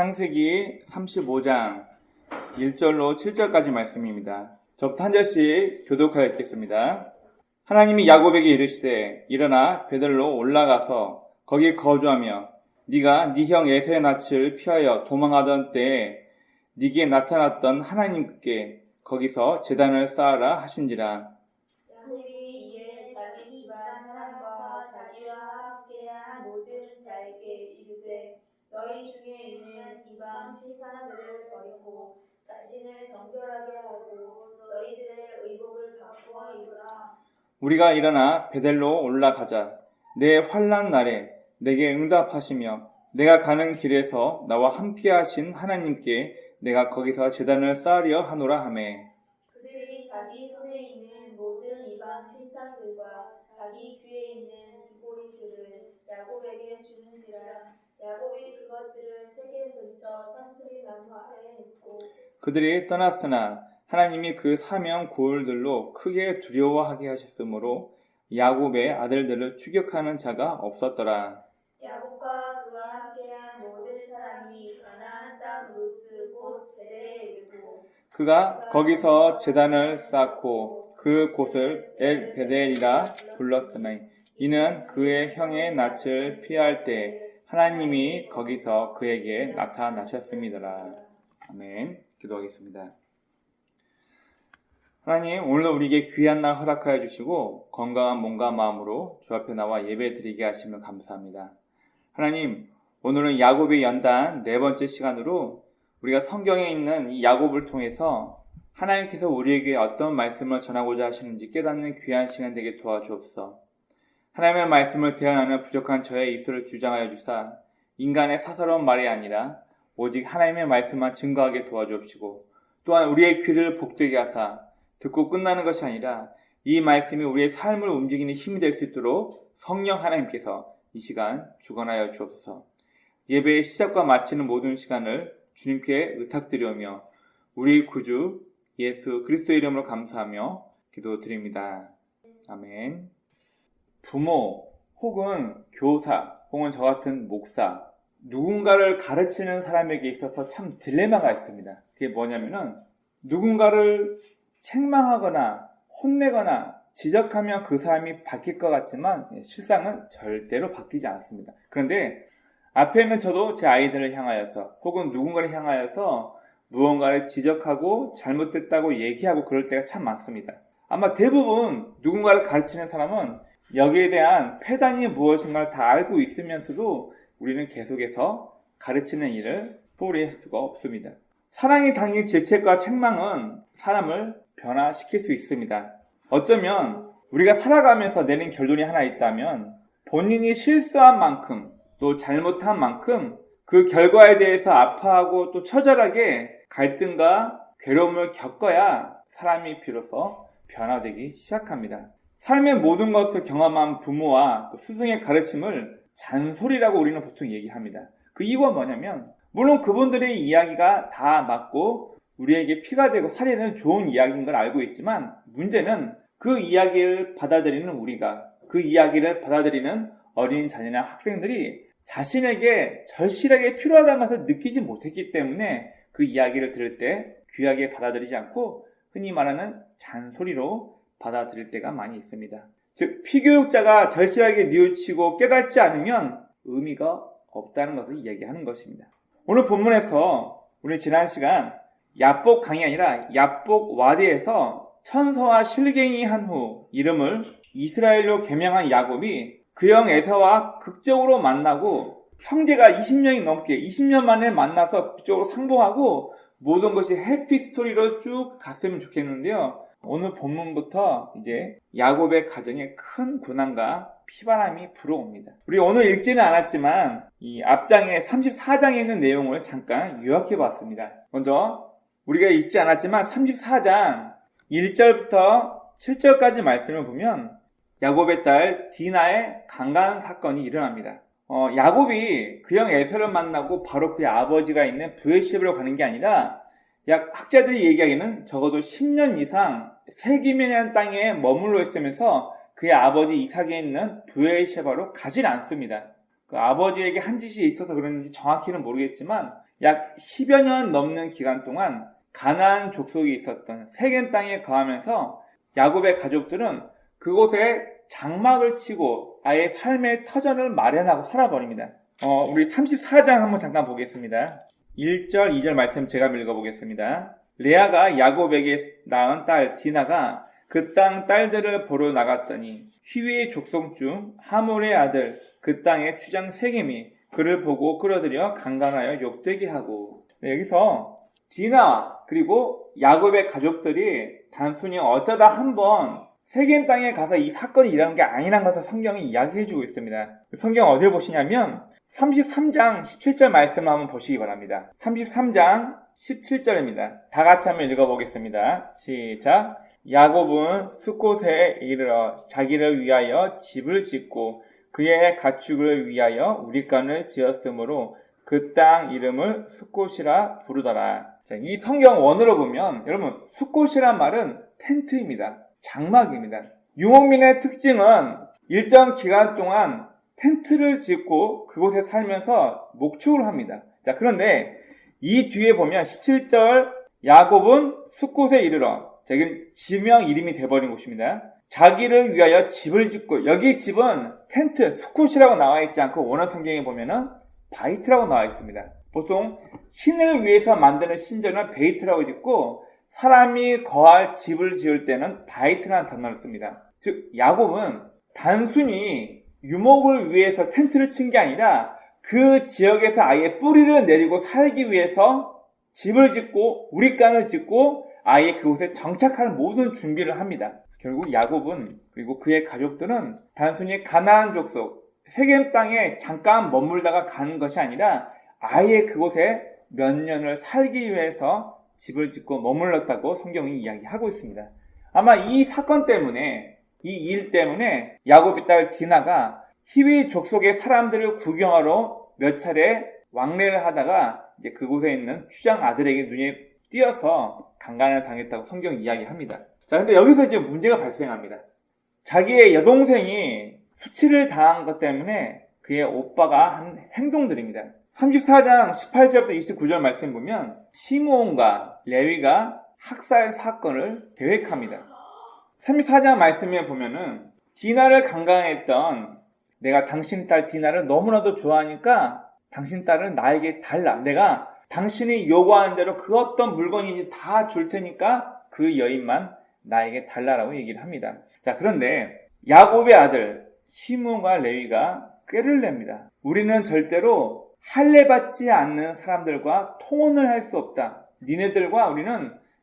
창세기 35장 1절로 7절까지 말씀입니다. 저부터 한 절씩 교독하여 읽겠습니다. 하나님이 야곱에게 이르시되 일어나 베들로 올라가서 거기 거주하며 네가 네 형 에서의 낯을 피하여 도망하던 때에 네게 나타났던 하나님께 거기서 제단을 쌓아라 하신지라. 야곱이 이에 자기 집안 사람과 자기와 함께한 모든 자에게 이르되 너희 중에 있는 이방 신사들을 버리고 자신을 정결하게 하고 너희들의 의복을 바꾸어 입으라. 우리가 일어나 베델로 올라가자. 내 환난 날에 내게 응답하시며 내가 가는 길에서 나와 함께 하신 하나님께 내가 거기서 제단을 쌓으려 하노라 하매. 그들이 자기 손에 있는 모든 이방 신상들과 자기 귀에 있는 귀고리들을 야곱에게 주는지라. 야곱이 그것들을 세겜 근처 산수리 나무 아래에 놓고 그들이 떠났으나 하나님이 그 사명 고을들로 크게 두려워하게 하셨으므로 야곱의 아들들을 추격하는 자가 없었더라. 야곱과 그와 함께한 모든 사람이 가나안 땅 루스 곧 베델에 이르고 그가 거기서 제단을 쌓고 그 곳을 엘 베델이라 불렀으니 이는 그의 형의 낯을 피할 때 하나님이 거기서 그에게 나타나셨습니다라. 아멘. 기도하겠습니다. 하나님, 오늘도 우리에게 귀한 날 허락하여 주시고 건강한 몸과 마음으로 주 앞에 나와 예배 드리게 하시면 감사합니다. 하나님, 오늘은 야곱의 연단 네 번째 시간으로 우리가 성경에 있는 이 야곱을 통해서 하나님께서 우리에게 어떤 말씀을 전하고자 하시는지 깨닫는 귀한 시간 되게 도와주옵소서. 하나님의 말씀을 대언하는 부족한 저의 입술을 주장하여 주사 인간의 사사로운 말이 아니라 오직 하나님의 말씀만 증거하게 도와주옵시고 또한 우리의 귀를 복되게 하사 듣고 끝나는 것이 아니라 이 말씀이 우리의 삶을 움직이는 힘이 될 수 있도록 성령 하나님께서 이 시간 주관하여 주옵소서. 예배의 시작과 마치는 모든 시간을 주님께 의탁드리오며 우리 구주 예수 그리스도의 이름으로 감사하며 기도드립니다. 아멘. 부모 혹은 교사 혹은 저 같은 목사, 누군가를 가르치는 사람에게 있어서 참 딜레마가 있습니다. 그게 뭐냐면은 누군가를 책망하거나 혼내거나 지적하면 그 사람이 바뀔 것 같지만 실상은 절대로 바뀌지 않습니다. 그런데 앞에는 저도 제 아이들을 향하여서 혹은 누군가를 향하여서 무언가를 지적하고 잘못됐다고 얘기하고 그럴 때가 참 많습니다. 아마 대부분 누군가를 가르치는 사람은 여기에 대한 패단이 무엇인가를 다 알고 있으면서도 우리는 계속해서 가르치는 일을 소홀히 할 수가 없습니다. 사랑이 담긴 질책과 책망은 사람을 변화시킬 수 있습니다. 어쩌면 우리가 살아가면서 내린 결론이 하나 있다면 본인이 실수한 만큼 또 잘못한 만큼 그 결과에 대해서 아파하고 또 처절하게 갈등과 괴로움을 겪어야 사람이 비로소 변화되기 시작합니다. 삶의 모든 것을 경험한 부모와 또 스승의 가르침을 잔소리라고 우리는 보통 얘기합니다. 그 이유가 뭐냐면 물론 그분들의 이야기가 다 맞고 우리에게 피가 되고 살이 되는 좋은 이야기인 걸 알고 있지만 문제는 그 이야기를 받아들이는 우리가, 그 이야기를 받아들이는 어린 자녀나 학생들이 자신에게 절실하게 필요하다는 것을 느끼지 못했기 때문에 그 이야기를 들을 때 귀하게 받아들이지 않고 흔히 말하는 잔소리로 받아들일 때가 많이 있습니다. 즉 피교육자가 절실하게 뉘우치고 깨닫지 않으면 의미가 없다는 것을 이야기하는 것입니다. 오늘 본문에서 우리 지난 시간 야복 강이 아니라 야복 와디에서 천서와 실갱이 한 후 이름을 이스라엘로 개명한 야곱이 그 형 에서와 극적으로 만나고 형제가 20년 만에 만나서 극적으로 상봉하고 모든 것이 해피스토리로 쭉 갔으면 좋겠는데요. 오늘 본문부터 이제 야곱의 가정에 큰 고난과 피바람이 불어옵니다. 우리 오늘 읽지는 않았지만 이 앞장에 34장에 있는 내용을 잠깐 요약해 봤습니다. 먼저 우리가 읽지 않았지만 34장 1절부터 7절까지 말씀을 보면 야곱의 딸 디나의 강간 사건이 일어납니다. 야곱이 그 형 에서를 만나고 바로 그의 아버지가 있는 브에시바로 가는 게 아니라 약 학자들이 얘기하기에는 적어도 10년 이상 세기면이라는 땅에 머물러 있으면서 그의 아버지 이삭에 있는 브에시바로 가질 않습니다. 그 아버지에게 한 짓이 있어서 그런지 정확히는 모르겠지만 약 10여 년 넘는 기간 동안 가나안 족속이 있었던 세겜 땅에 거하면서 야곱의 가족들은 그곳에 장막을 치고 아예 삶의 터전을 마련하고 살아버립니다. 우리 34장 한번 잠깐 보겠습니다. 1절, 2절 말씀 제가 읽어보겠습니다. 레아가 야곱에게 낳은 딸 디나가 그 땅 딸들을 보러 나갔더니 히위의 족속 중 하몰의 아들 그 땅의 추장 세겜이 그를 보고 끌어들여 강간하여 욕되게 하고. 여기서 디나 그리고 야곱의 가족들이 단순히 어쩌다 한번 세겜 땅에 가서 이 사건이 일어난 게 아니라는 것을 성경이 이야기해주고 있습니다. 성경 어디를 보시냐면 33장 17절 말씀을 한번 보시기 바랍니다. 33장 17절입니다. 다 같이 한번 읽어보겠습니다. 시작. 야곱은 숫곳에 이르러 자기를 위하여 집을 짓고 그의 가축을 위하여 우리간을 지었으므로 그 땅 이름을 숫곳이라 부르더라. 자, 이 성경 원어로 보면 여러분 숫곳이란 말은 텐트입니다. 장막입니다. 유목민의 특징은 일정 기간 동안 텐트를 짓고 그곳에 살면서 목축을 합니다. 자, 그런데 이 뒤에 보면 17절 야곱은 숫곳에 이르러, 자, 이건 지명 이름이 돼버린 곳입니다. 자기를 위하여 집을 짓고, 여기 집은 텐트, 숫곳이라고 나와 있지 않고 원어 성경에 보면은 바이트라고 나와 있습니다. 보통 신을 위해서 만드는 신전을 베이트라고 짓고 사람이 거할 집을 지을 때는 바이트라는 단어를 씁니다. 즉 야곱은 단순히 유목을 위해서 텐트를 친 게 아니라 그 지역에서 아예 뿌리를 내리고 살기 위해서 집을 짓고 우리간을 짓고 아예 그곳에 정착할 모든 준비를 합니다. 결국 야곱은 그리고 그의 가족들은 단순히 가나안 족속 세겜 땅에 잠깐 머물다가 가는 것이 아니라 아예 그곳에 몇 년을 살기 위해서 집을 짓고 머물렀다고 성경이 이야기하고 있습니다. 아마 이 사건 때문에, 이 일 때문에 야곱의 딸 디나가 히위 족속의 사람들을 구경하러 몇 차례 왕래를 하다가 이제 그곳에 있는 추장 아들에게 눈에 띄어서 강간을 당했다고 성경이 이야기합니다. 자, 근데 여기서 이제 문제가 발생합니다. 자기의 여동생이 수치를 당한 것 때문에 그의 오빠가 한 행동들입니다. 34장 18절부터 29절 말씀 보면 시므온과 레위가 학살 사건을 계획합니다. 34장 말씀에 보면은 디나를 강간했던 내가 당신 딸 디나를 너무나도 좋아하니까 당신 딸은 나에게 달라. 내가 당신이 요구하는 대로 그 어떤 물건인지 다 줄 테니까 그 여인만 나에게 달라라고 얘기를 합니다. 자, 그런데 야곱의 아들 시므온과 레위가 꾀를 냅니다. 우리는 절대로 할례받지 않는 사람들과 통혼을 할 수 없다.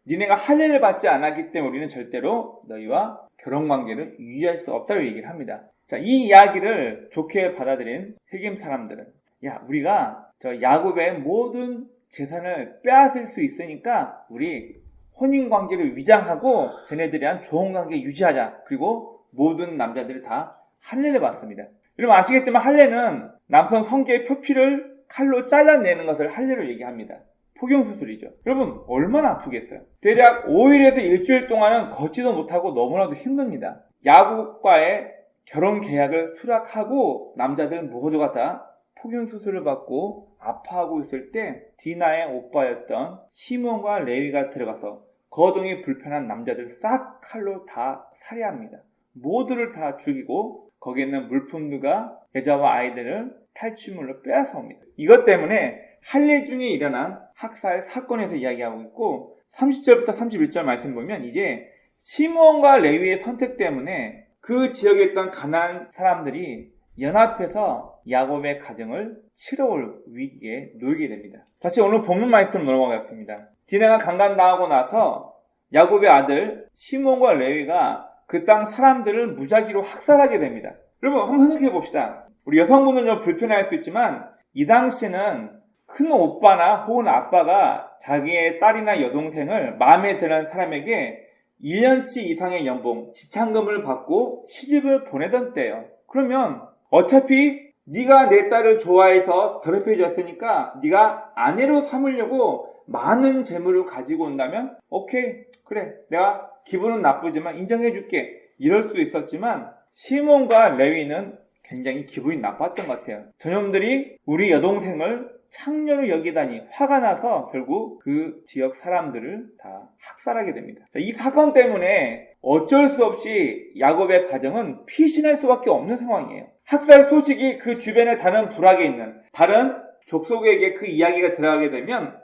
니네가 할례를 받지 않았기 때문에 우리는 절대로 너희와 결혼관계를 유지할 수 없다고 얘기를 합니다. 자, 이 이야기를 좋게 받아들인 세겜 사람들은 야, 우리가 저 야곱의 모든 재산을 빼앗을 수 있으니까 우리 혼인관계를 위장하고 쟤네들이랑 좋은 관계 유지하자. 그리고 모든 남자들이 다 할례를 받습니다. 여러분 아시겠지만 할례는 남성 성기의 표피를 칼로 잘라내는 것을 할례로 얘기합니다. 포경수술이죠. 여러분 얼마나 아프겠어요. 대략 5일에서 일주일 동안은 걷지도 못하고 너무나도 힘듭니다. 야곱과의 결혼 계약을 수락하고 남자들 모두가 다 포경수술을 받고 아파하고 있을 때 디나의 오빠였던 시몬과 레위가 들어가서 거동이 불편한 남자들 싹 칼로 다 살해합니다. 모두를 다 죽이고 거기에 있는 물품들과 여자와 아이들을 탈취물로 빼앗아 옵니다. 이것 때문에 할례 중에 일어난 학살 사건에서 이야기하고 있고 30절부터 31절 말씀 보면 이제 시므온과 레위의 선택 때문에 그 지역에 있던 가나안 사람들이 연합해서 야곱의 가정을 치러올 위기에 놓이게 됩니다. 다시 오늘 본문 말씀으로 넘어가겠습니다. 디나가 강간당하고 나서 야곱의 아들 시므온과 레위가 그 땅 사람들을 무작위로 학살하게 됩니다. 여러분 한번 생각해 봅시다. 우리 여성분은 좀 불편해할 수 있지만 이 당시는 큰 오빠나 혹은 아빠가 자기의 딸이나 여동생을 마음에 드는 사람에게 1년치 이상의 연봉, 지참금을 받고 시집을 보내던 때예요. 그러면 어차피 네가 내 딸을 좋아해서 더럽혀졌으니까 네가 아내로 삼으려고 많은 재물을 가지고 온다면 오케이, 그래, 내가 기분은 나쁘지만 인정해줄게, 이럴 수 있었지만 시몬과 레위는 굉장히 기분이 나빴던 것 같아요. 저놈들이 우리 여동생을 창녀로 여기다니 화가 나서 결국 그 지역 사람들을 다 학살하게 됩니다. 이 사건 때문에 어쩔 수 없이 야곱의 가정은 피신할 수밖에 없는 상황이에요. 학살 소식이 그 주변에 다른 부락에 있는 다른 족속에게 그 이야기가 들어가게 되면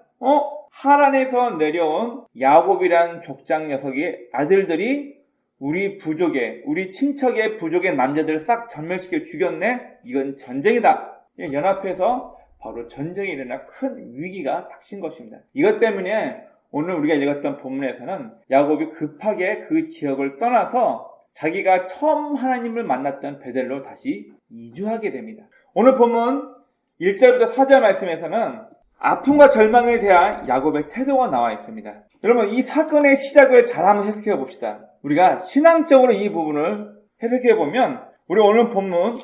하란에서 내려온 야곱이라는 족장 녀석의 아들들이 우리 부족의, 우리 친척의 부족의 남자들을 싹 전멸시켜 죽였네? 이건 전쟁이다. 연합해서 바로 전쟁이 일어나 큰 위기가 닥친 것입니다. 이것 때문에 오늘 우리가 읽었던 본문에서는 야곱이 급하게 그 지역을 떠나서 자기가 처음 하나님을 만났던 베델로 다시 이주하게 됩니다. 오늘 본문 1절부터 4절 말씀에서는 아픔과 절망에 대한 야곱의 태도가 나와 있습니다. 여러분, 이 사건의 시작을 잘 한번 해석해 봅시다. 우리가 신앙적으로 이 부분을 해석해 보면 우리 오늘 본문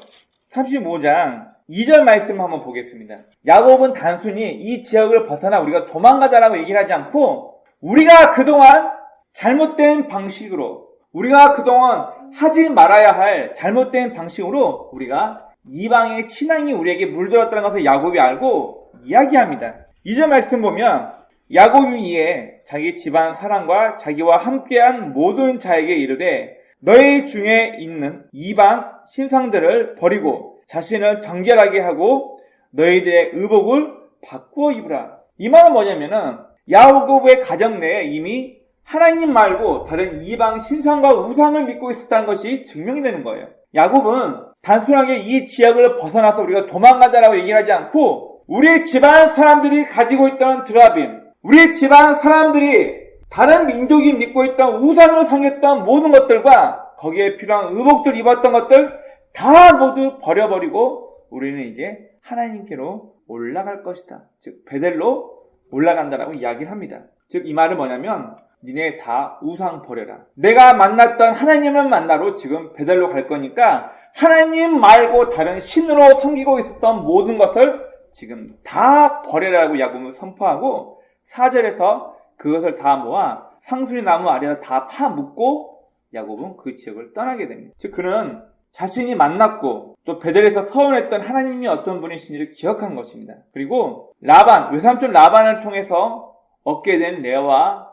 35장 2절 말씀 한번 보겠습니다. 야곱은 단순히 이 지역을 벗어나 우리가 도망가자라고 얘기를 하지 않고 우리가 그동안 잘못된 방식으로 우리가 그동안 하지 말아야 할 잘못된 방식으로 우리가 이방의 신앙이 우리에게 물들었다는 것을 야곱이 알고 이야기합니다. 2절 말씀 보면 야곱이 이에 자기 집안 사람과 자기와 함께한 모든 자에게 이르되 너희 중에 있는 이방 신상들을 버리고 자신을 정결하게 하고 너희들의 의복을 바꾸어 입으라. 이 말은 뭐냐면은 야곱의 가정 내에 이미 하나님 말고 다른 이방 신상과 우상을 믿고 있었다는 것이 증명이 되는 거예요. 야곱은 단순하게 이 지역을 벗어나서 우리가 도망가자라고 얘기를 하지 않고 우리 집안 사람들이 가지고 있던 드라빔, 우리 집안 사람들이 다른 민족이 믿고 있던 우상을 섬겼던 모든 것들과 거기에 필요한 의복들 입었던 것들 다 모두 버려버리고 우리는 이제 하나님께로 올라갈 것이다. 즉 베델로 올라간다라고 이야기를 합니다. 즉 이 말은 뭐냐면 니네 다 우상 버려라. 내가 만났던 하나님을 만나러 지금 베델로 갈 거니까 하나님 말고 다른 신으로 섬기고 있었던 모든 것을 지금 다 버려라라고 야곱은 선포하고 4절에서 그것을 다 모아 상수리 나무 아래에서 다 파묻고 야곱은 그 지역을 떠나게 됩니다. 즉 그는 자신이 만났고 또 베델에서 서원했던 하나님이 어떤 분이신지를 기억한 것입니다. 그리고 라반, 외삼촌 라반을 통해서 얻게 된 레아와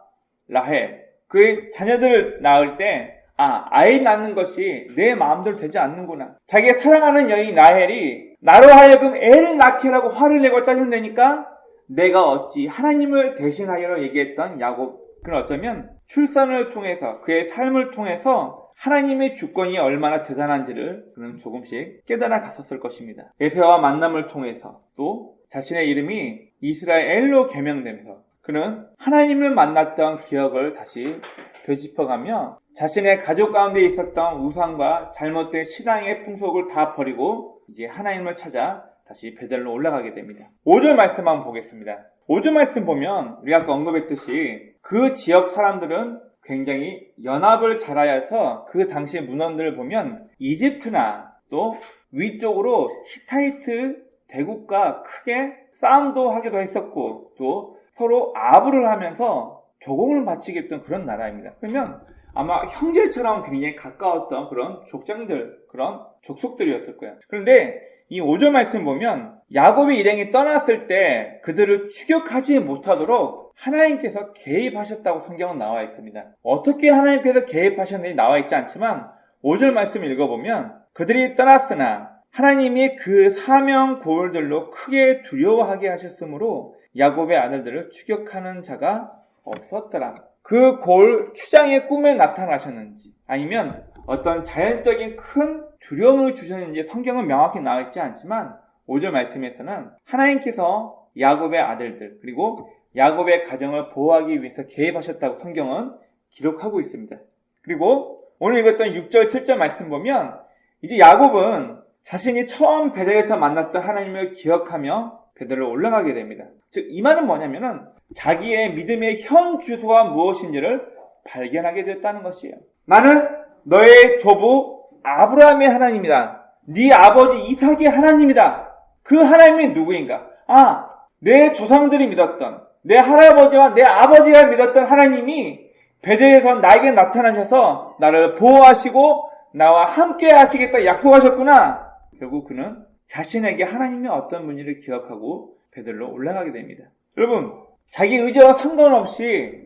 라헬, 그의 자녀들을 낳을 때 아이 낳는 것이 내 마음대로 되지 않는구나. 자기가 사랑하는 여인 라헬이 나로 하여금 애를 낳게 하라고 화를 내고 짜증내니까 내가 어찌 하나님을 대신하여라 얘기했던 야곱. 그는 어쩌면 출산을 통해서 그의 삶을 통해서 하나님의 주권이 얼마나 대단한지를 그는 조금씩 깨달아 갔었을 것입니다. 에서와 만남을 통해서 또 자신의 이름이 이스라엘로 개명되면서 그는 하나님을 만났던 기억을 다시 되짚어가며 자신의 가족 가운데 있었던 우상과 잘못된 신앙의 풍속을 다 버리고 이제 하나님을 찾아 다시 베델로 올라가게 됩니다. 5절 말씀 한번 보겠습니다. 5절 말씀 보면 우리가 아까 언급했듯이 그 지역 사람들은 굉장히 연합을 잘하여서 그 당시의 문헌들을 보면 이집트나 또 위쪽으로 히타이트 대국과 크게 싸움도 하기도 했었고 또 서로 아부를 하면서 조공을 바치게 했던 그런 나라입니다. 그러면 아마 형제처럼 굉장히 가까웠던 그런 족장들, 그런 족속들이었을 거예요. 그런데 이 5절 말씀 보면 야곱이 일행이 떠났을 때 그들을 추격하지 못하도록 하나님께서 개입하셨다고 성경은 나와 있습니다. 어떻게 하나님께서 개입하셨는지 나와 있지 않지만 5절 말씀 읽어보면 그들이 떠났으나 하나님이 그 사명 고울들로 크게 두려워하게 하셨으므로 야곱의 아들들을 추격하는 자가 없었더라. 그 고울 추장의 꿈에 나타나셨는지 아니면 어떤 자연적인 큰 두려움을 주셨는지 성경은 명확히 나와 있지 않지만 5절 말씀에서는 하나님께서 야곱의 아들들 그리고 야곱의 가정을 보호하기 위해서 개입하셨다고 성경은 기록하고 있습니다. 그리고 오늘 읽었던 6절 7절 말씀 보면 이제 야곱은 자신이 처음 베델에서 만났던 하나님을 기억하며 베델로 올라가게 됩니다. 즉 이 말은 뭐냐면은 자기의 믿음의 현 주소가 무엇인지를 발견하게 됐다는 것이에요. 나는 너의 조부 아브라함의 하나님이다. 네 아버지 이삭의 하나님이다. 그 하나님이 누구인가? 내 조상들이 믿었던 내 할아버지와 내 아버지가 믿었던 하나님이 베델에서 나에게 나타나셔서 나를 보호하시고 나와 함께 하시겠다 약속하셨구나. 결국 그는 자신에게 하나님이 어떤 분인지를 기억하고 베들로 올라가게 됩니다. 여러분, 자기 의지와 상관없이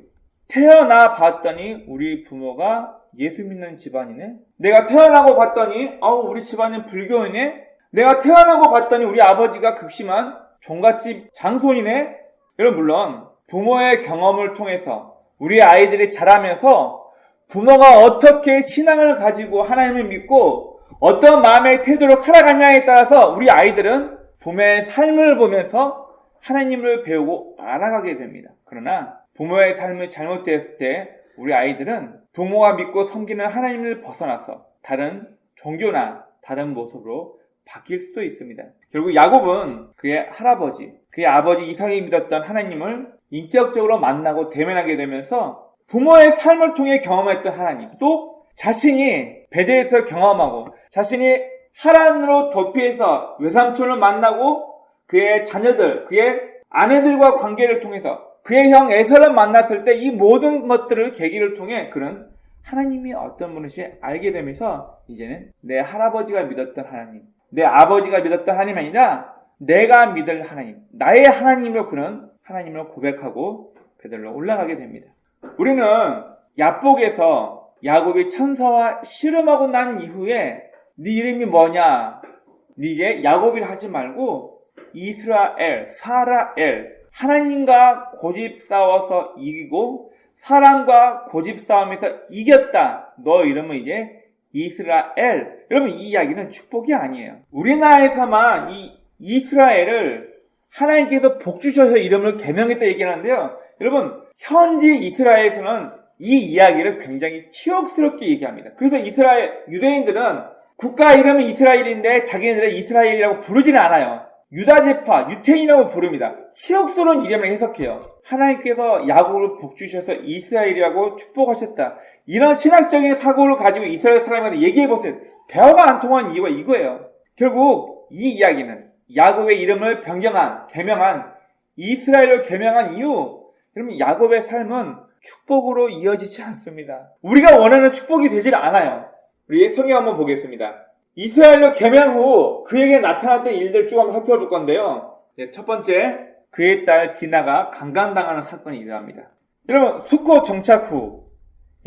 태어나 봤더니 우리 부모가 예수 믿는 집안이네? 내가 태어나고 봤더니 우리 집안은 불교이네? 내가 태어나고 봤더니 우리 아버지가 극심한 종갓집 장손이네? 여러분, 물론 부모의 경험을 통해서 우리 아이들이 자라면서 부모가 어떻게 신앙을 가지고 하나님을 믿고 어떤 마음의 태도로 살아가냐에 따라서 우리 아이들은 부모의 삶을 보면서 하나님을 배우고 알아가게 됩니다. 그러나 부모의 삶이 잘못되었을 때 우리 아이들은 부모가 믿고 섬기는 하나님을 벗어나서 다른 종교나 다른 모습으로 바뀔 수도 있습니다. 결국 야곱은 그의 할아버지, 그의 아버지 이삭이 믿었던 하나님을 인격적으로 만나고 대면하게 되면서 부모의 삶을 통해 경험했던 하나님, 또 자신이 베델에서 경험하고 자신이 하란으로 도피해서 외삼촌을 만나고 그의 자녀들, 그의 아내들과 관계를 통해서 그의 형 에서를 만났을 때 이 모든 것들을 계기를 통해 그는 하나님이 어떤 분이신지 알게 되면서 이제는 내 할아버지가 믿었던 하나님, 내 아버지가 믿었던 하나님이 아니라 내가 믿을 하나님, 나의 하나님으로 그는 하나님을 고백하고 베들로 올라가게 됩니다. 우리는 야복에서 야곱이 천사와 씨름하고 난 이후에 네 이름이 뭐냐? 네 이제 야곱이라 하지 말고 이스라엘, 사라엘, 하나님과 고집 싸워서 이기고 사람과 고집 싸움에서 이겼다. 너 이름은 이제 이스라엘. 여러분, 이 이야기는 축복이 아니에요. 우리나라에서만 이 이스라엘을 하나님께서 복 주셔서 이름을 개명했다 얘기하는데요. 여러분, 현지 이스라엘에서는 이 이야기를 굉장히 치욕스럽게 얘기합니다. 그래서 이스라엘 유대인들은 국가 이름은 이스라엘인데 자기네들은 이스라엘이라고 부르지는 않아요. 유다제파, 유태인이라고 부릅니다. 치욕스러운 이름을 해석해요. 하나님께서 야곱을 복 주셔서 이스라엘이라고 축복하셨다. 이런 신학적인 사고를 가지고 이스라엘 사람한테 얘기해보세요. 대화가 안 통한 이유가 이거예요. 결국 이 이야기는 야곱의 이름을 개명한 이스라엘로 개명한 이유, 여러분, 야곱의 삶은 축복으로 이어지지 않습니다. 우리가 원하는 축복이 되질 않아요. 우리 성경 한번 보겠습니다. 이스라엘로 개명 후 그에게 나타났던 일들 쭉 한번 살펴볼 건데요. 첫 번째, 그의 딸 디나가 강간당하는 사건이 일어납니다. 여러분, 숫곳 정착 후,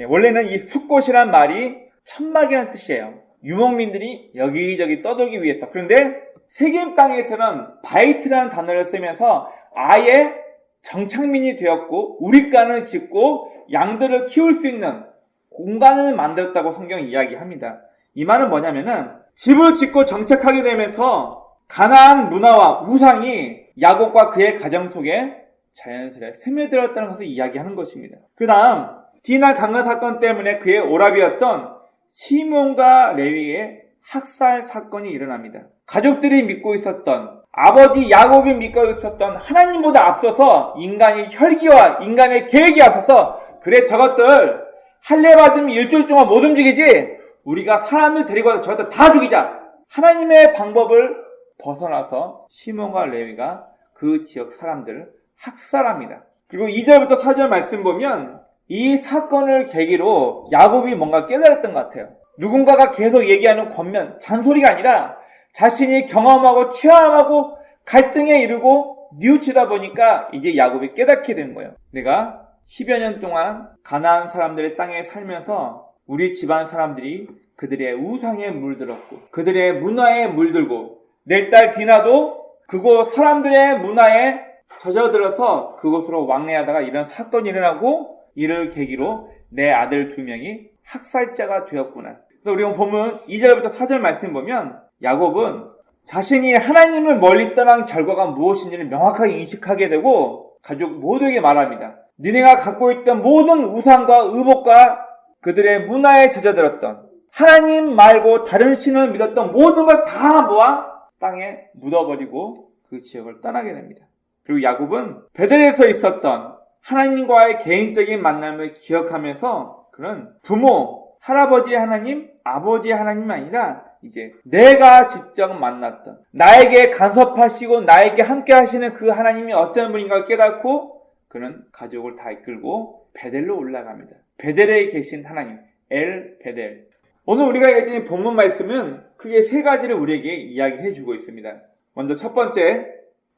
원래는 이 숫곳이란 말이 천막이라는 뜻이에요. 유목민들이 여기저기 떠돌기 위해서. 그런데 세겜 땅에서는 바이트라는 단어를 쓰면서 아예 정착민이 되었고 우리간을 짓고 양들을 키울 수 있는 공간을 만들었다고 성경이 이야기합니다. 이 말은 뭐냐면은 집을 짓고 정착하게 되면서 가나안 문화와 우상이 야곱과 그의 가정 속에 자연스레 스며들었다는 것을 이야기하는 것입니다. 그 다음 디나 강간 사건 때문에 그의 오라비였던 시몬과 레위의 학살 사건이 일어납니다. 가족들이 믿고 있었던, 아버지 야곱이 믿고 있었던 하나님보다 앞서서 인간의 혈기와 인간의 계획이 앞서서, 그래 저것들 할례 받으면 일주일 동안 못 움직이지, 우리가 사람을 데리고 와서 저것들 다 죽이자. 하나님의 방법을 벗어나서 시몬과 레위가 그 지역 사람들을 학살합니다. 그리고 2절부터 4절 말씀 보면 이 사건을 계기로 야곱이 뭔가 깨달았던 것 같아요. 누군가가 계속 얘기하는 권면, 잔소리가 아니라 자신이 경험하고 체험하고 갈등에 이르고 뉘우치다 보니까 이제 야곱이 깨닫게 된 거예요. 내가 10여 년 동안 가나안 사람들의 땅에 살면서 우리 집안 사람들이 그들의 우상에 물들었고 그들의 문화에 물들고 내 딸 디나도 그곳 사람들의 문화에 젖어들어서 그곳으로 왕래하다가 이런 사건이 일어나고 이를 계기로 내 아들 2명이 학살자가 되었구나. 그래서 우리가 보면 2절부터 4절 말씀 보면 야곱은 자신이 하나님을 멀리 떠난 결과가 무엇인지를 명확하게 인식하게 되고 가족 모두에게 말합니다. 니네가 갖고 있던 모든 우상과 의복과 그들의 문화에 젖어들었던 하나님 말고 다른 신을 믿었던 모든 걸 다 모아 땅에 묻어버리고 그 지역을 떠나게 됩니다. 그리고 야곱은 베델에서 있었던 하나님과의 개인적인 만남을 기억하면서 그는 부모, 할아버지의 하나님, 아버지의 하나님이 아니라 이제 내가 직접 만났던 나에게 간섭하시고 나에게 함께 하시는 그 하나님이 어떤 분인가 깨닫고 그는 가족을 다 이끌고 베델로 올라갑니다. 베델에 계신 하나님, 엘 베델. 오늘 우리가 읽은 본문 말씀은 크게 세 가지를 우리에게 이야기해 주고 있습니다. 먼저 첫 번째,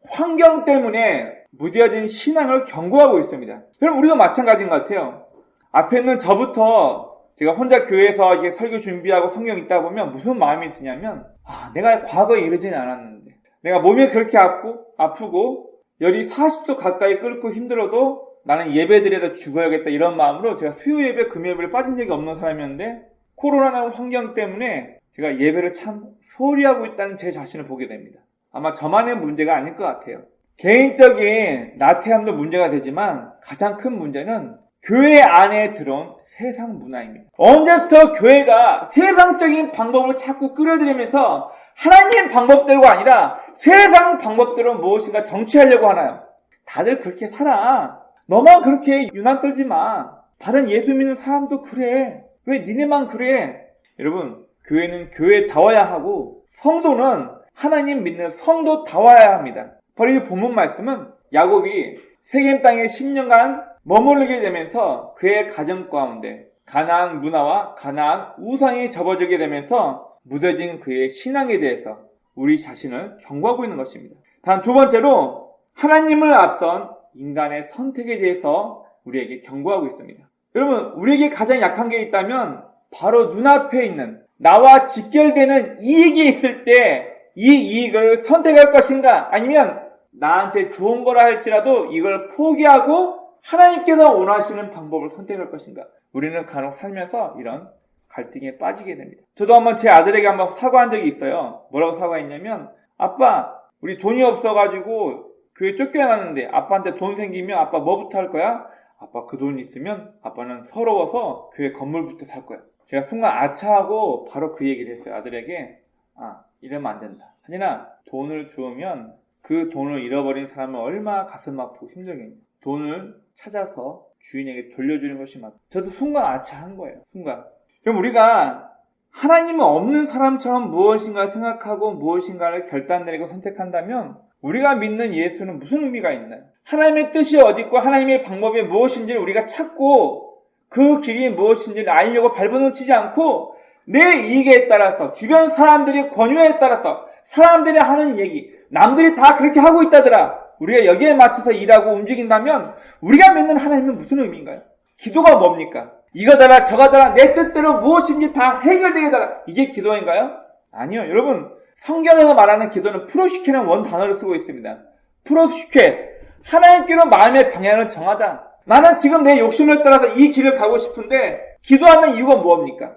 환경 때문에 무뎌진 신앙을 경고하고 있습니다. 그럼 우리도 마찬가지인 것 같아요. 앞에 있는 저부터 제가 혼자 교회에서 이렇게 설교 준비하고 성경 읽다 보면 무슨 마음이 드냐면, 내가 과거에 이러지는 않았는데, 내가 몸이 그렇게 아프고 열이 40도 가까이 끓고 힘들어도 나는 예배드려도 죽어야겠다, 이런 마음으로 제가 수요 예배, 금요 예배를 빠진 적이 없는 사람이었는데, 코로나라는 환경 때문에 제가 예배를 참 소홀히 하고 있다는 제 자신을 보게 됩니다. 아마 저만의 문제가 아닐 것 같아요. 개인적인 나태함도 문제가 되지만 가장 큰 문제는 교회 안에 들어온 세상 문화입니다. 언제부터 교회가 세상적인 방법을 자꾸 끌어들이면서 하나님 방법대로가 아니라 세상 방법대로 무엇인가 정치하려고 하나요? 다들 그렇게 살아. 너만 그렇게 유난 떨지 마. 다른 예수 믿는 사람도 그래. 왜 니네만 그래? 여러분, 교회는 교회다워야 하고 성도는 하나님 믿는 성도다워야 합니다. 바로 이 본문 말씀은 야곱이 세겜 땅에 10년간 머무르게 되면서 그의 가정 가운데 가나안 문화와 가나안 우상이 접어들게 되면서 무뎌진 그의 신앙에 대해서 우리 자신을 경고하고 있는 것입니다. 단 두 번째로 하나님을 앞선 인간의 선택에 대해서 우리에게 경고하고 있습니다. 여러분, 우리에게 가장 약한 게 있다면 바로 눈앞에 있는 나와 직결되는 이익이 있을 때 이 이익을 선택할 것인가, 아니면 나한테 좋은 거라 할지라도 이걸 포기하고 하나님께서 원하시는 방법을 선택할 것인가. 우리는 간혹 살면서 이런 갈등에 빠지게 됩니다. 저도 한번 제 아들에게 한번 사과한 적이 있어요. 뭐라고 사과했냐면, 아빠, 우리 돈이 없어가지고 교회 쫓겨났는데 아빠한테 돈 생기면 아빠 뭐부터 할 거야? 아빠, 그 돈 있으면 아빠는 서러워서 교회 건물부터 살 거야. 제가 순간 아차하고 바로 그 얘기를 했어요. 아들에게, 이러면 안 된다. 아니나 돈을 주우면 그 돈을 잃어버린 사람은 얼마나 가슴 아프고 힘들겠냐. 돈을 찾아서 주인에게 돌려주는 것이 맞다. 저도 순간 아차한 거예요. 순간. 그럼 우리가 하나님은 없는 사람처럼 무엇인가 생각하고 무엇인가를 결단 내리고 선택한다면 우리가 믿는 예수는 무슨 의미가 있나요? 하나님의 뜻이 어디 있고 하나님의 방법이 무엇인지를 우리가 찾고 그 길이 무엇인지를 알려고 발버둥치지 않고 내 이익에 따라서 주변 사람들의 권유에 따라서 사람들이 하는 얘기, 남들이 다 그렇게 하고 있다더라, 우리가 여기에 맞춰서 일하고 움직인다면 우리가 믿는 하나님은 무슨 의미인가요? 기도가 뭡니까? 이거더라 저거더라 내 뜻대로 무엇인지 다 해결되게 달라, 이게 기도인가요? 아니요. 여러분, 성경에서 말하는 기도는 프로시케라는 원 단어를 쓰고 있습니다. 프로시케, 하나님께로 마음의 방향을 정하다. 나는 지금 내 욕심을 따라서 이 길을 가고 싶은데 기도하는 이유가 뭡니까?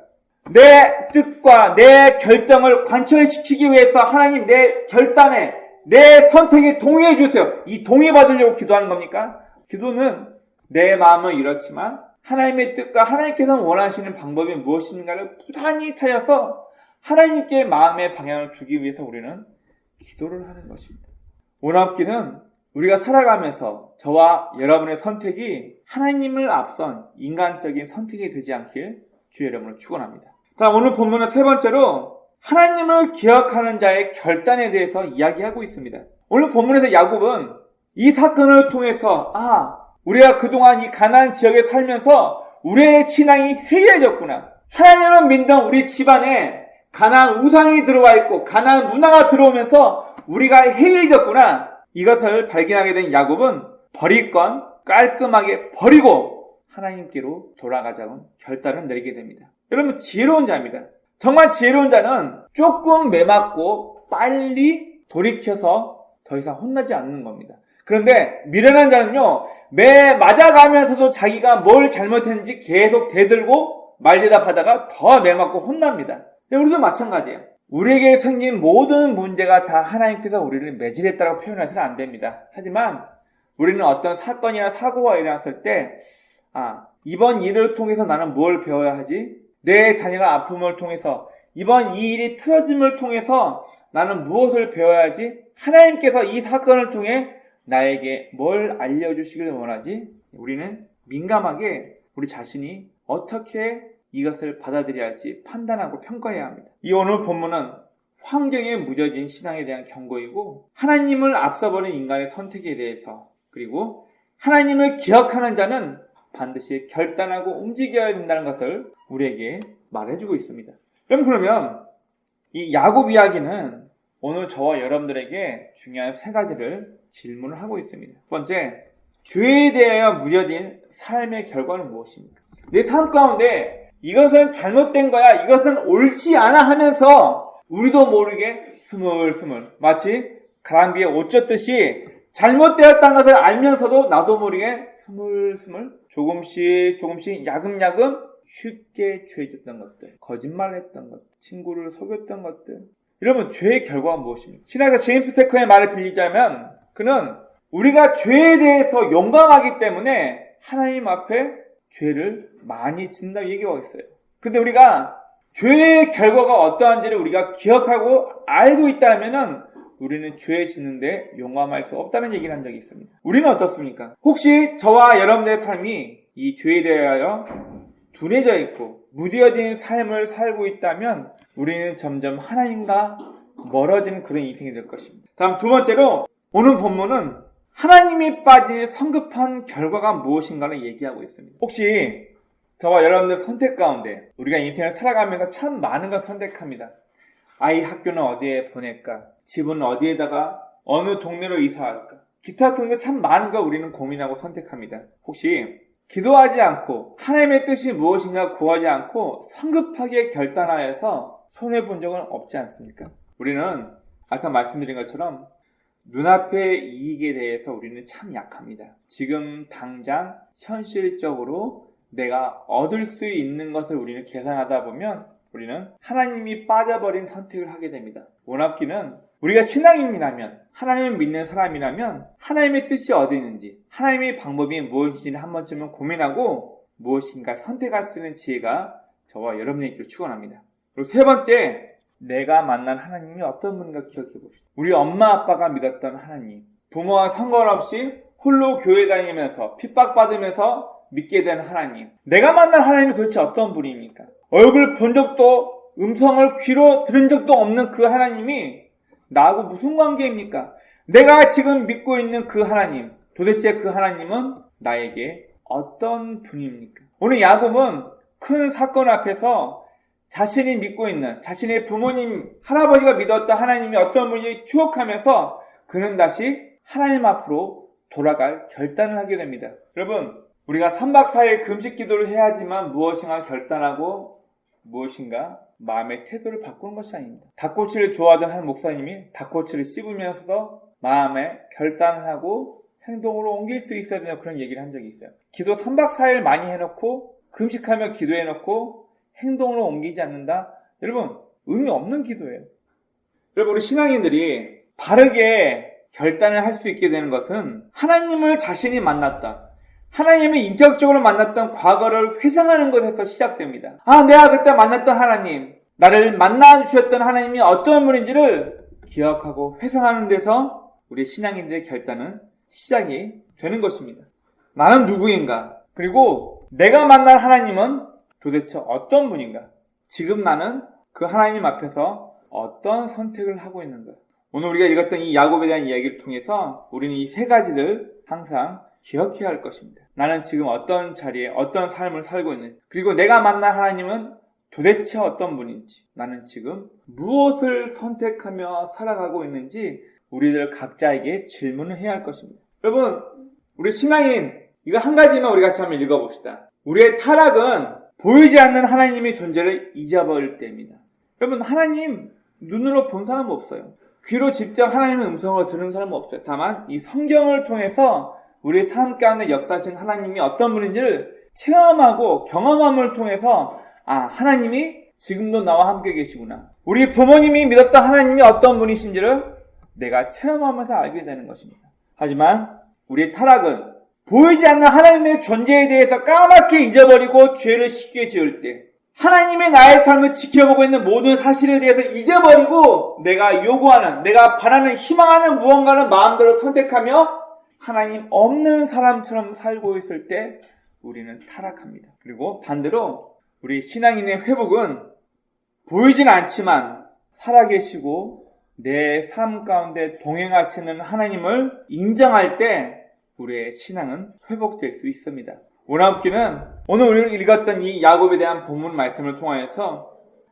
내 뜻과 내 결정을 관철시키기 위해서 하나님 내 결단에, 내 선택에 동의해 주세요. 이 동의 받으려고 기도하는 겁니까? 기도는 내 마음은 이렇지만 하나님의 뜻과 하나님께서 원하시는 방법이 무엇인가를 부단히 찾아서 하나님께 마음의 방향을 두기 위해서 우리는 기도를 하는 것입니다. 오늘 우리가 살아가면서 저와 여러분의 선택이 하나님을 앞선 인간적인 선택이 되지 않길 주의 이름으로 축원합니다. 다음 오늘 본문은 세 번째로 하나님을 기억하는 자의 결단에 대해서 이야기하고 있습니다. 오늘 본문에서 야곱은 이 사건을 통해서 우리가 그동안 이 가나안 지역에 살면서 우리의 신앙이 해이해졌구나. 하나님을 믿던 우리 집안에 가나안 우상이 들어와 있고 가나안 문화가 들어오면서 우리가 해이해졌구나. 이것을 발견하게 된 야곱은 버릴 건 깔끔하게 버리고 하나님께로 돌아가자는 결단을 내리게 됩니다. 여러분, 지혜로운 자입니다. 정말 지혜로운 자는 조금 매맞고 빨리 돌이켜서 더 이상 혼나지 않는 겁니다. 그런데 미련한 자는요, 매 맞아가면서도 자기가 뭘 잘못했는지 계속 대들고 말대답하다가 더 매맞고 혼납니다. 우리도 마찬가지예요. 우리에게 생긴 모든 문제가 다 하나님께서 우리를 매질했다고 표현해서는 안 됩니다. 하지만 우리는 어떤 사건이나 사고가 일어났을 때 이번 일을 통해서 나는 뭘 배워야 하지? 내 자녀가 아픔을 통해서 이번 이 일이 틀어짐을 통해서 나는 무엇을 배워야 하지? 하나님께서 이 사건을 통해 나에게 뭘 알려주시길 원하지? 우리는 민감하게 우리 자신이 어떻게 이것을 받아들여야 할지 판단하고 평가해야 합니다. 이 오늘 본문은 환경에 무뎌진 신앙에 대한 경고이고 하나님을 앞서버린 인간의 선택에 대해서, 그리고 하나님을 기억하는 자는 반드시 결단하고 움직여야 된다는 것을 우리에게 말해주고 있습니다. 그러면 이 야곱 이야기는 오늘 저와 여러분들에게 중요한 세 가지를 질문을 하고 있습니다. 첫 번째, 죄에 대하여 무뎌진 삶의 결과는 무엇입니까? 내 삶 가운데 이것은 잘못된 거야, 이것은 옳지 않아 하면서 우리도 모르게 스물스물 마치 가랑비에 옷 젖듯이 잘못되었다는 것을 알면서도 나도 모르게 스물스물 조금씩 야금야금 쉽게 죄졌던 것들, 거짓말했던 것들, 친구를 속였던 것들. 여러분, 죄의 결과가 무엇입니까? 신학자 제임스 패커의 말을 빌리자면 그는 우리가 죄에 대해서 용감하기 때문에 하나님 앞에 죄를 많이 짓는다고 얘기하고 있어요. 그런데 우리가 죄의 결과가 어떠한지를 우리가 기억하고 알고 있다면 우리는 죄에 짓는데 용감할 수 없다는 얘기를 한 적이 있습니다. 우리는 어떻습니까? 혹시 저와 여러분들의 삶이 이 죄에 대하여 둔해져 있고 무뎌진 삶을 살고 있다면 우리는 점점 하나님과 멀어지는 그런 인생이 될 것입니다. 다음 두 번째로 오늘 본문은 하나님이 빠진 성급한 결과가 무엇인가를 얘기하고 있습니다. 혹시 저와 여러분들 선택 가운데 우리가 인생을 살아가면서 참 많은 걸 선택합니다. 아이 학교는 어디에 보낼까? 집은 어디에다가 어느 동네로 이사할까? 기타 등등 참 많은 걸 우리는 고민하고 선택합니다. 혹시 기도하지 않고 하나님의 뜻이 무엇인가 구하지 않고 성급하게 결단하여서 손해본 적은 없지 않습니까? 우리는 아까 말씀드린 것처럼 눈앞의 이익에 대해서 우리는 참 약합니다. 지금 당장 현실적으로 내가 얻을 수 있는 것을 우리는 계산하다 보면 우리는 하나님이 빠져버린 선택을 하게 됩니다. 원합기는 우리가 신앙인이라면, 하나님을 믿는 사람이라면 하나님의 뜻이 어디 있는지, 하나님의 방법이 무엇인지를 한 번쯤은 고민하고 무엇인가 선택할 수 있는 지혜가 저와 여러분에게로 축원합니다. 그리고 세 번째, 내가 만난 하나님이 어떤 분인가 기억해 봅시다. 우리 엄마 아빠가 믿었던 하나님, 부모와 상관없이 홀로 교회 다니면서 핍박받으면서 믿게 된 하나님, 내가 만난 하나님이 도대체 어떤 분입니까? 얼굴 본 적도 음성을 귀로 들은 적도 없는 그 하나님이 나하고 무슨 관계입니까? 내가 지금 믿고 있는 그 하나님, 도대체 그 하나님은 나에게 어떤 분입니까? 오늘 야곱은 큰 사건 앞에서 자신이 믿고 있는 자신의 부모님, 할아버지가 믿었던 하나님이 어떤 분인지 추억하면서 그는 다시 하나님 앞으로 돌아갈 결단을 하게 됩니다. 여러분, 우리가 3박 4일 금식 기도를 해야지만 무엇인가 결단하고 무엇인가 마음의 태도를 바꾸는 것이 아닙니다. 닭꼬치를 좋아하던 한 목사님이 닭꼬치를 씹으면서 마음에 결단을 하고 행동으로 옮길 수 있어야 되는 그런 얘기를 한 적이 있어요. 기도 3박 4일 많이 해놓고 금식하며 기도해놓고 행동으로 옮기지 않는다? 여러분, 의미 없는 기도예요. 여러분, 우리 신앙인들이 바르게 결단을 할 수 있게 되는 것은 하나님을 자신이 만났다, 하나님을 인격적으로 만났던 과거를 회상하는 것에서 시작됩니다. 내가 그때 만났던 하나님, 나를 만나주셨던 하나님이 어떤 분인지를 기억하고 회상하는 데서 우리 신앙인들의 결단은 시작이 되는 것입니다. 나는 누구인가? 그리고 내가 만난 하나님은 도대체 어떤 분인가? 지금 나는 그 하나님 앞에서 어떤 선택을 하고 있는가? 오늘 우리가 읽었던 이 야곱에 대한 이야기를 통해서 우리는 이 세 가지를 항상 기억해야 할 것입니다. 나는 지금 어떤 자리에 어떤 삶을 살고 있는지, 그리고 내가 만난 하나님은 도대체 어떤 분인지, 나는 지금 무엇을 선택하며 살아가고 있는지 우리들 각자에게 질문을 해야 할 것입니다. 여러분, 우리 신앙인 이거 한 가지만 우리 같이 한번 읽어봅시다. 우리의 타락은 보이지 않는 하나님의 존재를 잊어버릴 때입니다. 여러분, 하나님 눈으로 본 사람은 없어요. 귀로 직접 하나님의 음성을 들은 사람은 없어요. 다만 이 성경을 통해서 우리 삶 가운데 역사하신 하나님이 어떤 분인지를 체험하고 경험함을 통해서 하나님이 지금도 나와 함께 계시구나, 우리 부모님이 믿었던 하나님이 어떤 분이신지를 내가 체험하면서 알게 되는 것입니다. 하지만 우리의 타락은 보이지 않는 하나님의 존재에 대해서 까맣게 잊어버리고 죄를 쉽게 지을 때, 하나님의 나의 삶을 지켜보고 있는 모든 사실에 대해서 잊어버리고 내가 요구하는, 내가 바라는, 희망하는 무언가를 마음대로 선택하며 하나님 없는 사람처럼 살고 있을 때 우리는 타락합니다. 그리고 반대로 우리 신앙인의 회복은 보이진 않지만 살아계시고 내 삶 가운데 동행하시는 하나님을 인정할 때 우리의 신앙은 회복될 수 있습니다. 오나옵기는 오늘 우리가 읽었던 이 야곱에 대한 본문 말씀을 통하여서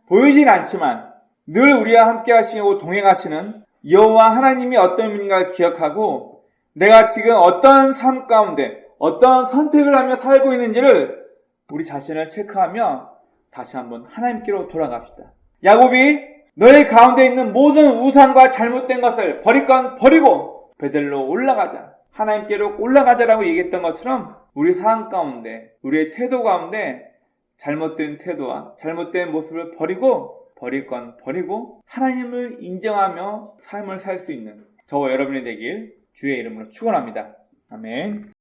보이진 않지만 늘 우리와 함께 하시고 동행하시는 여호와 하나님이 어떤 분인가를 기억하고 내가 지금 어떤 삶 가운데 어떤 선택을 하며 살고 있는지를 우리 자신을 체크하며 다시 한번 하나님께로 돌아갑시다. 야곱이 너희 가운데 있는 모든 우상과 잘못된 것을 버릴 건 버리고 베델로 올라가자. 하나님께로 올라가자라고 얘기했던 것처럼 우리 삶 가운데 우리의 태도 가운데 잘못된 태도와 잘못된 모습을 버리고 버릴 건 버리고 하나님을 인정하며 삶을 살 수 있는 저와 여러분이 되길 주의 이름으로 축원합니다. 아멘.